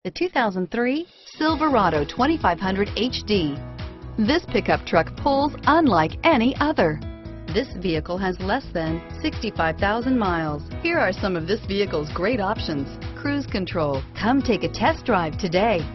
The 2003 Silverado 2500HD. This pickup truck pulls unlike any other. This vehicle has less than 65,000 miles. Here are some of this vehicle's great options: cruise control. Come take a test drive today.